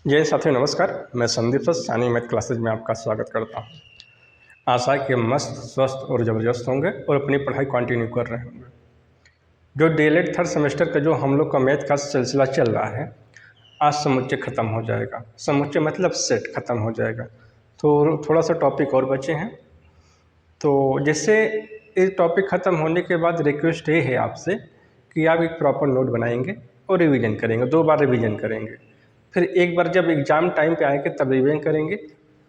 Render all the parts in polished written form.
जय साथियों, नमस्कार। मैं संदीप सानी मैथ क्लासेज में आपका स्वागत करता हूँ। आशा है कि मस्त, स्वस्थ और ज़बरदस्त होंगे और अपनी पढ़ाई कंटिन्यू कर रहे होंगे। जो डीएलएड थर्ड सेमेस्टर का जो हम लोग का मैथ का सिलसिला चल रहा है, आज समुच्चय ख़त्म हो जाएगा। समुच्चय मतलब सेट ख़त्म हो जाएगा। तो थोड़ा सा टॉपिक और बचे हैं। तो जैसे इस टॉपिक ख़त्म होने के बाद रिक्वेस्ट ये है आपसे कि आप एक प्रॉपर नोट बनाएंगे और रिवीजन करेंगे। 2 बार रिवीजन करेंगे। फिर एक बार जब एग्ज़ाम टाइम पे आएंगे तब रिवीजन करेंगे।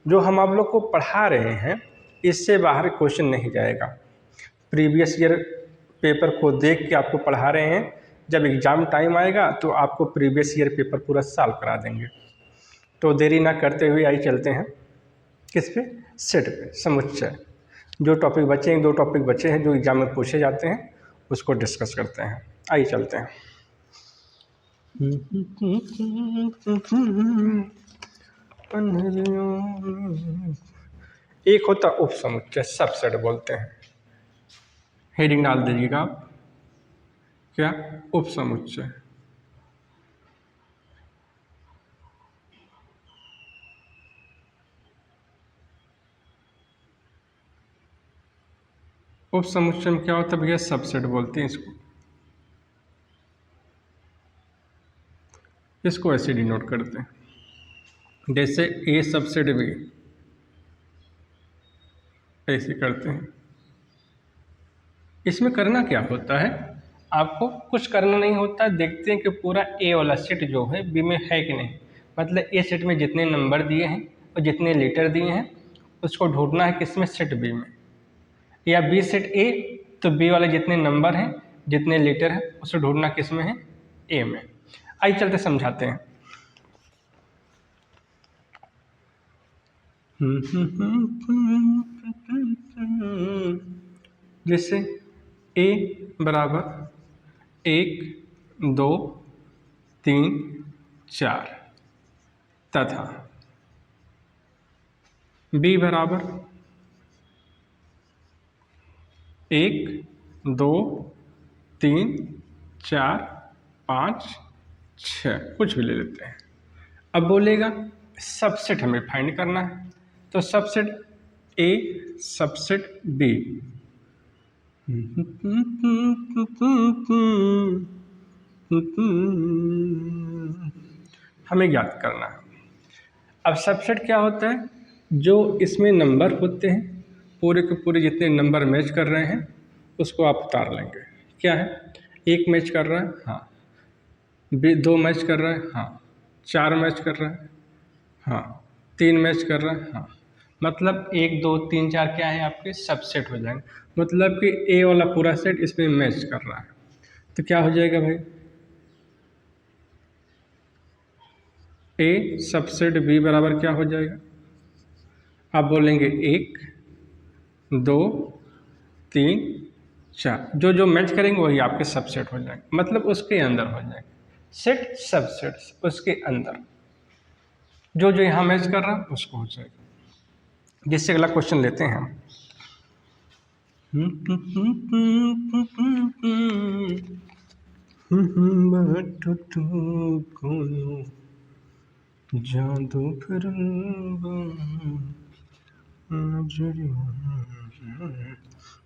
जो हम आप लोग को पढ़ा रहे हैं इससे बाहर क्वेश्चन नहीं जाएगा। प्रीवियस ईयर पेपर को देख के आपको पढ़ा रहे हैं। जब एग्ज़ाम टाइम आएगा तो आपको प्रीवियस ईयर पेपर पूरा सॉल्व करा देंगे। तो देरी ना करते हुए आइए चलते हैं किस पे, सेट पे, समुच्चय। जो टॉपिक बचे हैं, 2 टॉपिक बचे हैं जो एग्ज़ाम में पूछे जाते हैं, उसको डिस्कस करते हैं। आइए चलते हैं। एक होता उप समुच्चय, सबसेट बोलते हैं। हेडिंग डाल दीजिएगा आप, क्या, उप समुच्चय। उप समुच्चय में क्या होता है भैया, सबसेट बोलते हैं इसको ऐसे डिनोट करते हैं, जैसे ए सबसेट बी, ऐसे करते हैं। इसमें करना क्या होता है, आपको कुछ करना नहीं होता। देखते हैं कि पूरा ए वाला सेट जो है बी में है कि नहीं। मतलब ए सेट में जितने नंबर दिए हैं और जितने लेटर दिए हैं उसको ढूंढना है किसमें, सेट बी में। या बी सेट ए तो बी वाले जितने नंबर हैं, जितने लेटर हैं, उसे ढूंढना किस में है, ए में। आइए चलते समझाते हैं। जैसे ए बराबर 1 2 3 4 तथा बी बराबर 1 2 3 4 5 6, कुछ भी ले लेते हैं। अब बोलेगा सबसेट हमें फाइंड करना है, तो सबसेट ए सबसेट बी। हमें ज्ञात करना है। अब सबसेट क्या होता है, जो इसमें नंबर होते हैं, पूरे के पूरे जितने नंबर मैच कर रहे हैं उसको आप उतार लेंगे। क्या है, 1 मैच कर रहा है, हाँ। 2 मैच कर रहा है, हाँ। 4 मैच कर रहा है, हाँ। 3 मैच कर रहा है, हाँ। मतलब 1 2 3 4 क्या है, आपके सबसेट हो जाएंगे। मतलब कि ए वाला पूरा सेट इसमें मैच कर रहा है। तो क्या हो जाएगा भाई, ए सबसेट बी बराबर क्या हो जाएगा, आप बोलेंगे 1 2 3 4, जो जो मैच करेंगे वही आपके सबसेट हो जाएंगे। मतलब उसके अंदर हो जाएंगे, सेट सबसेट उसके अंदर जो जो यहाँ मैच कर रहा है उसको हो जाएगा। जिससे अगला क्वेश्चन लेते हैं हम। जादू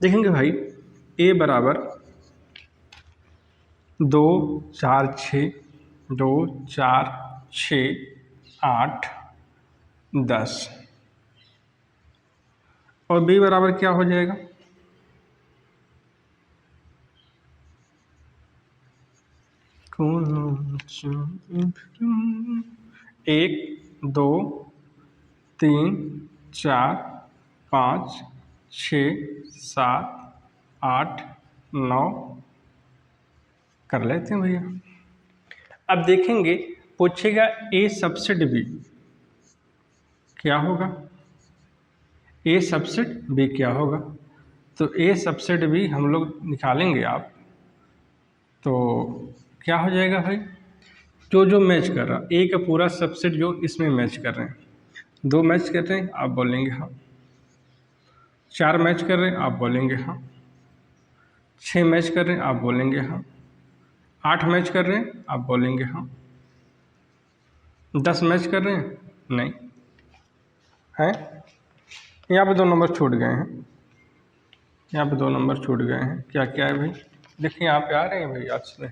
देखेंगे भाई, ए बराबर 2 4 6 2 4 6 8 10 और बी बराबर क्या हो जाएगा, एक 2 3 4 5 6 7 8 9 कर लेते हैं भैया। अब देखेंगे, पूछेगा ए सबसेट बी क्या होगा, ए सबसेट बी क्या होगा। तो ए सबसेट बी हम लोग निकालेंगे आप, तो क्या हो जाएगा भाई, जो जो मैच कर रहा, ए का पूरा सबसेट जो इसमें मैच कर रहे हैं। 2 मैच कर रहे हैं, आप बोलेंगे हाँ। 4 मैच कर रहे हैं, आप बोलेंगे हाँ। 6 मैच कर रहे हैं, आप बोलेंगे हाँ। 8 मैच कर रहे हैं, आप बोलेंगे हाँ। 10 मैच कर रहे हैं? नहीं है। यहाँ पे 2 नंबर छूट गए हैं, यहाँ पे 2 नंबर छूट गए हैं। क्या क्या है भाई? देखिए यहाँ पे आ रहे हैं भाई आज से,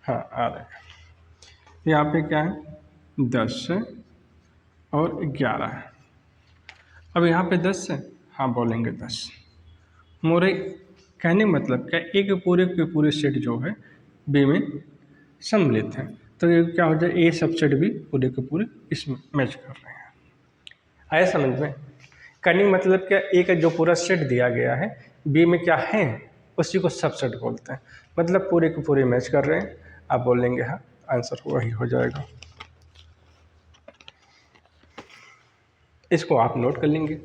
हाँ आ रहे हैं। यहाँ पे क्या है? 10 है और 11 है। अब यहाँ पे 10 है, हाँ बोलेंगे 10। मोरे कहने का मतलब क्या, एक पूरे के पूरे सेट जो है बी में सम्मिलित हैं, तो ये क्या हो जाए, ए सबसेट भी पूरे के पूरे इसमें मैच कर रहे हैं। आया समझ में? कहने का मतलब क्या, ए का जो पूरा सेट दिया गया है बी में क्या है, उसी को सबसेट बोलते हैं। मतलब पूरे के पूरे मैच कर रहे हैं। आप बोलेंगे हाँ, आंसर वही हो जाएगा। इसको आप नोट कर लेंगे।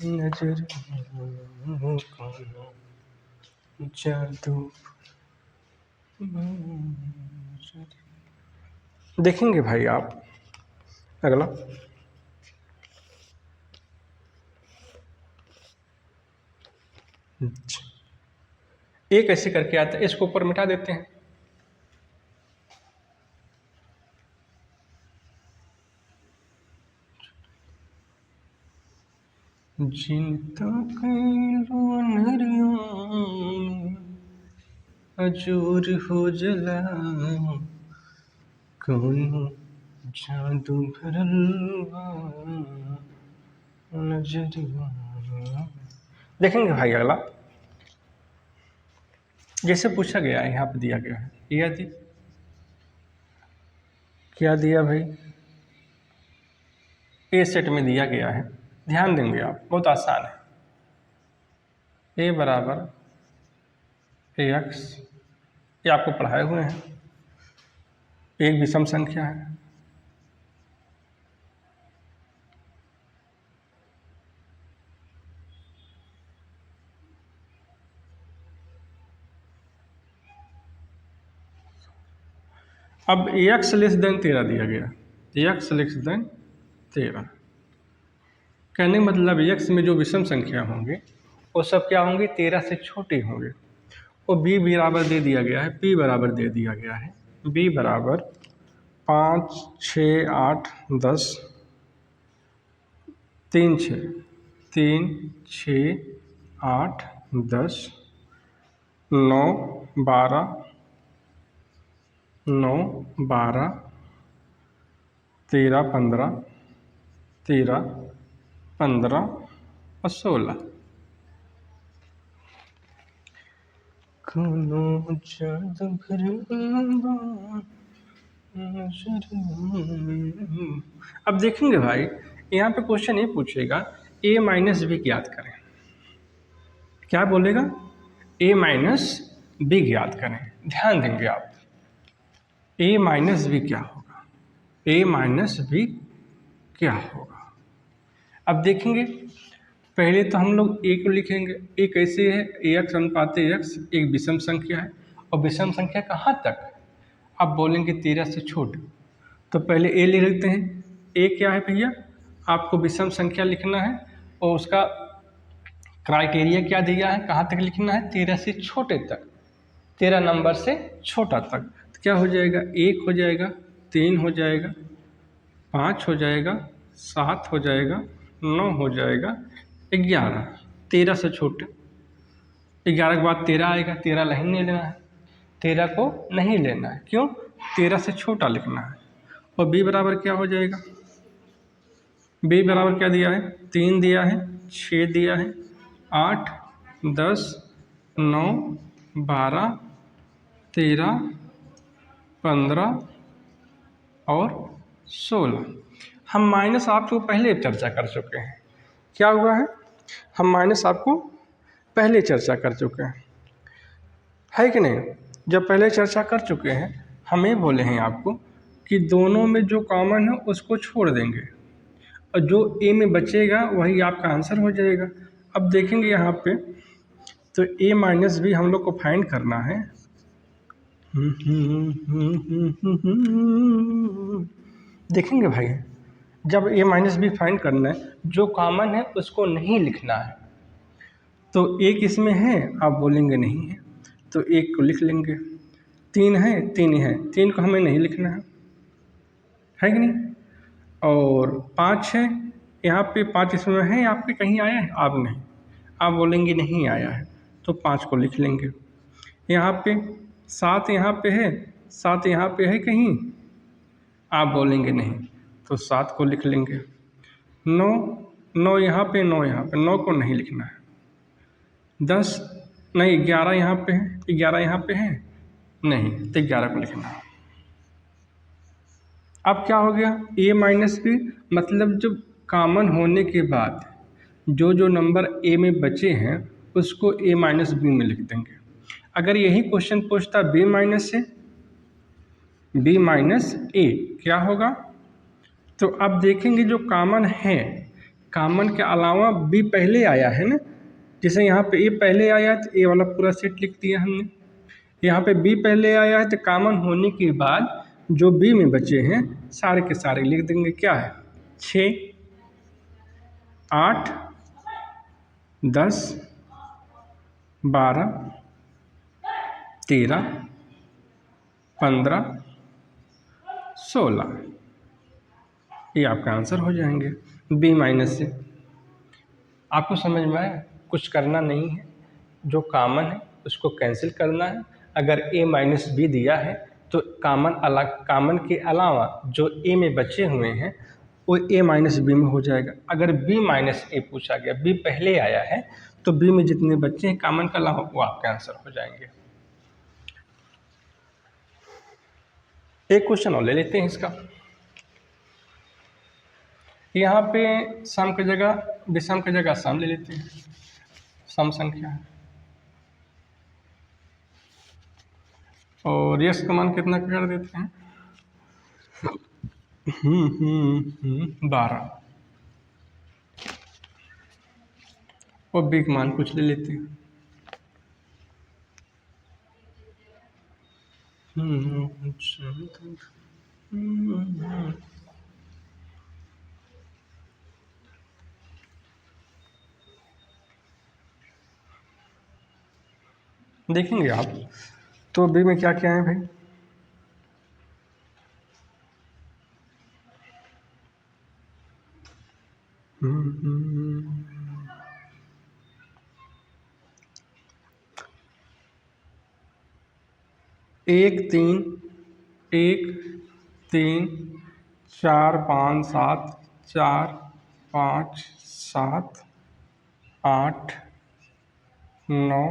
नजर जादू देखेंगे भाई आप। अगला एक ऐसे करके आता है, इसको ऊपर मिटा देते हैं। जिनता कैलो नरियों अजूर हो जला, कौनो जादू भरल बा नजरिया। देखेंगे भाई अगला, जैसे पूछा गया है यहाँ पे दिया गया है, क्या दिया भाई? ए सेट में दिया गया है, ध्यान देंगे आप, बहुत आसान है। ए बराबर ए एक्स, ये आपको पढ़ाए हुए हैं, एक विषम संख्या है। अब एक्स लेस देन 13 दिया गया, एक्स लेस देन 13, कहने का मतलब एक्स में जो विषम संख्या होंगे वो सब क्या होंगे, 13 से छोटे होंगे। और बी बराबर दे दिया गया है, पी बराबर दे दिया गया है, बी बराबर 5, 6, 8, 10, 3, 6, 3, 6, 8, 10, 9, 12, 9, 12, 13, 15, 13, 15 और 16। अब देखेंगे भाई, यहाँ पे क्वेश्चन ये पूछेगा ए माइनस बी ज्ञात करें। क्या बोलेगा? ए माइनस बी ज्ञात करें। ध्यान देंगे आप, ए माइनस बी क्या होगा, ए माइनस बी क्या होगा। अब देखेंगे, पहले तो हम लोग ए को लिखेंगे। ए कैसे है? ए एक्स अनुपात एक्स एक विषम संख्या है, और विषम संख्या कहाँ तक? आप बोलेंगे 13 से छोटे, तो पहले ए ले लेते हैं। ए क्या है भैया? आपको विषम संख्या लिखना है और उसका क्राइटेरिया क्या दिया है, कहाँ तक लिखना है? 13 से छोटे तक, 13 नंबर से छोटा तक। तो क्या हो जाएगा? 1 हो जाएगा, 3 हो जाएगा, 5 हो जाएगा, 7 हो जाएगा, 9 हो जाएगा, 11। 13 से छोटे, 11 के बाद 13 आएगा, 13 नहीं लेना है, 13 को नहीं लेना है। क्यों? 13 से छोटा लिखना है। और बी बराबर क्या हो जाएगा? बी बराबर क्या दिया है? 3 दिया है, 6 दिया है, 8, 10, 9, 12, 13, 15 और 16। हम माइनस आपको पहले चर्चा कर चुके हैं। क्या हुआ है? हम माइनस आपको पहले चर्चा कर चुके हैं, है कि नहीं? जब पहले चर्चा कर चुके हैं, हम ये बोले हैं आपको कि दोनों में जो कॉमन है उसको छोड़ देंगे, और जो ए में बचेगा वही आपका आंसर हो जाएगा। अब देखेंगे यहाँ पे, तो ए माइनस बी हम लोग को फाइंड करना है। देखेंगे भाई, जब ए माइनस बी फाइंड करना है, जो कॉमन है उसको नहीं लिखना है। तो एक इसमें है, आप बोलेंगे नहीं है, तो एक को लिख लेंगे। 3 है, 3 है, 3 को हमें नहीं लिखना है कि नहीं। और 5 है, यहाँ पे 5 इसमें है, आपके कहीं आया है, आप नहीं, आप बोलेंगे नहीं आया है, तो 5 को लिख लेंगे। यहाँ पे 7 यहाँ पे है, 7 यहाँ पे है कहीं, आप बोलेंगे नहीं, तो 7 को लिख लेंगे। 9, 9 यहाँ पे, 9 यहाँ पे, 9 को नहीं लिखना है। 10 नहीं, 11 यहाँ पे है, 11 यहाँ पे है नहीं, तो 11 को लिखना है। अब क्या हो गया, a माइनस बी, मतलब जब कॉमन होने के बाद जो जो नंबर a में बचे हैं उसको a माइनस बी में लिख देंगे। अगर यही क्वेश्चन पूछता b माइनस से b माइनस a, क्या होगा। तो अब देखेंगे जो कॉमन है, कॉमन के अलावा b पहले आया है ना, जैसे यहाँ पे a पहले आया है तो a वाला पूरा सेट लिख दिया हमने। यहाँ पे b पहले आया है तो कॉमन होने के बाद जो b में बचे हैं सारे के सारे लिख देंगे। क्या है, 6, 8, 10, 12, 13, 15, 16, ये आपका आंसर हो जाएंगे b माइनस से। आपको समझ में आया, कुछ करना नहीं है, जो कॉमन है उसको कैंसिल करना है। अगर a माइनस बी दिया है तो कॉमन के अलावा जो a में बचे हुए हैं वो a माइनस बी में हो जाएगा। अगर b माइनस ए पूछा गया, b पहले आया है, तो b में जितने बच्चे हैं कॉमन के अलावा वो आपके आंसर हो जाएंगे। एक क्वेश्चन और ले लेते हैं इसका। यहाँ पे सम की जगह विषम की जगह सम ले लेते हैं, सम संख्या है और यस का मान कितना कर देते हैं, 12, और बी का मान कुछ ले लेते हैं, देखेंगे आप तो बी में क्या क्या है भाई। एक, 3, 4, 5, 7, 4, 5, 7, 8, 9,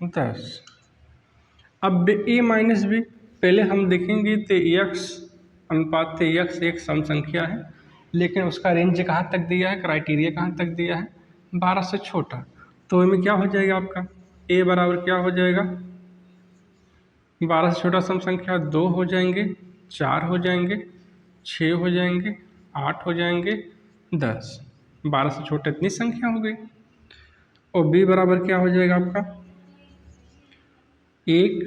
10। अब a माइनस बी पहले हम देखेंगे तो x अनुपात x एक सम संख्या है, लेकिन उसका रेंज कहाँ तक दिया है, क्राइटेरिया कहाँ तक दिया है, 12 से छोटा। तो इसमें क्या हो जाएगा आपका, a बराबर क्या हो जाएगा, 12 से छोटा सम संख्या 2 हो जाएंगे, 4 हो जाएंगे, 6 हो जाएंगे, 8 हो जाएंगे, 10। 12 से छोटा इतनी संख्या हो गई। और b बराबर क्या हो जाएगा आपका, 1,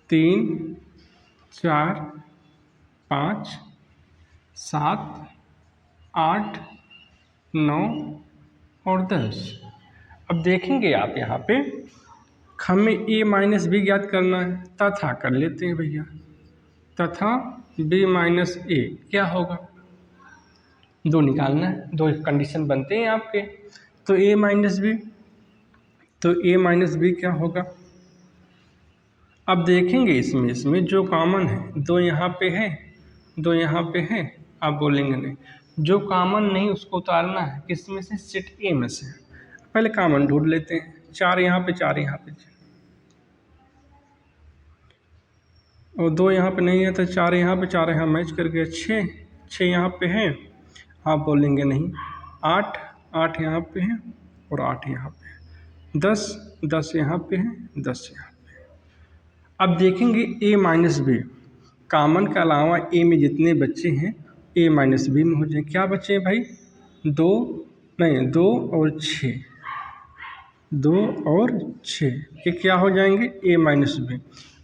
3, 4, 5, 7, 8, 9 और 10। अब देखेंगे आप यहाँ पे हमें a माइनस बी ज्ञात करना है, तथा कर लेते हैं भैया, तथा b माइनस ए क्या होगा, 2 निकालना है, 2 कंडीशन बनते हैं आपके। तो a माइनस बी, तो a माइनस बी क्या होगा। अब देखेंगे इसमें जो कॉमन है, 2 यहाँ पे है, 2 यहाँ पे है, आप बोलेंगे नहीं, जो कॉमन नहीं उसको उतारना है, किस में से, सेट ए में से। पहले कॉमन ढूंढ लेते हैं, 4 यहाँ पे, 4 यहाँ पे, और 2 यहाँ पे नहीं है तो 4 यहाँ पे, 4 यहाँ मैच कर गया, 6 यहाँ पे है, आप बोलेंगे नहीं, 8 यहाँ पे है और 8 यहाँ पे है, 10 यहाँ पे है, 10 यहाँ पे है। अब देखेंगे a माइनस बी, कॉमन के अलावा a में जितने बच्चे हैं a माइनस बी में हो जाए। क्या बचे हैं भाई, 2 और 6, 2 और 6, ये क्या हो जाएंगे, a माइनस बी।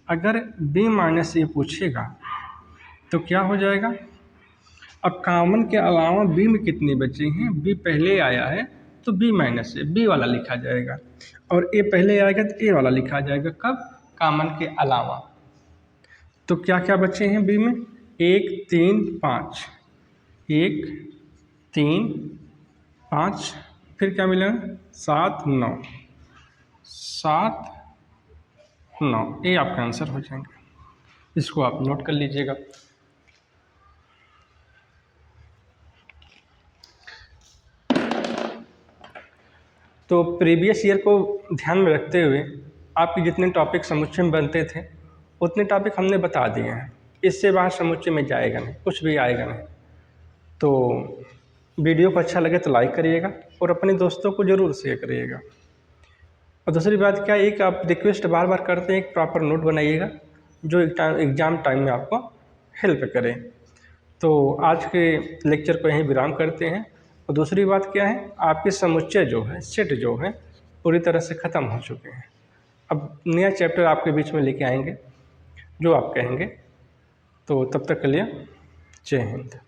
अगर b माइनस ए पूछेगा तो क्या हो जाएगा। अब कॉमन के अलावा b में कितने बचे हैं, b पहले आया है तो बी माइनस ए बी वाला लिखा जाएगा, और ए पहले आएगा तो ए वाला लिखा जाएगा। कब? कॉमन के अलावा। तो क्या क्या बचे हैं बी में? 1 3 5, 1 3 5, फिर क्या मिला? 7 9, 7 9, ये आपका आंसर हो जाएंगे। इसको आप नोट कर लीजिएगा। तो प्रीवियस ईयर को ध्यान में रखते हुए आपके जितने टॉपिक समुच्चय में बनते थे उतने टॉपिक हमने बता दिए हैं। इससे बाहर समुच्चय में जाएगा नहीं, कुछ भी आएगा नहीं। तो वीडियो को अच्छा लगे तो लाइक करिएगा और अपने दोस्तों को ज़रूर शेयर करिएगा। और दूसरी बात क्या, एक आप रिक्वेस्ट बार बार करते हैं, एक प्रॉपर नोट बनाइएगा जो एग्ज़ाम टाइम में आपको हेल्प करे। तो आज के लेक्चर को यहीं विराम करते हैं। और दूसरी बात क्या है, आपके समुच्चय जो है, सेट जो है, पूरी तरह से ख़त्म हो चुके हैं। अब नया चैप्टर आपके बीच में लेके आएंगे जो आप कहेंगे। तो तब तक के लिए जय हिंद।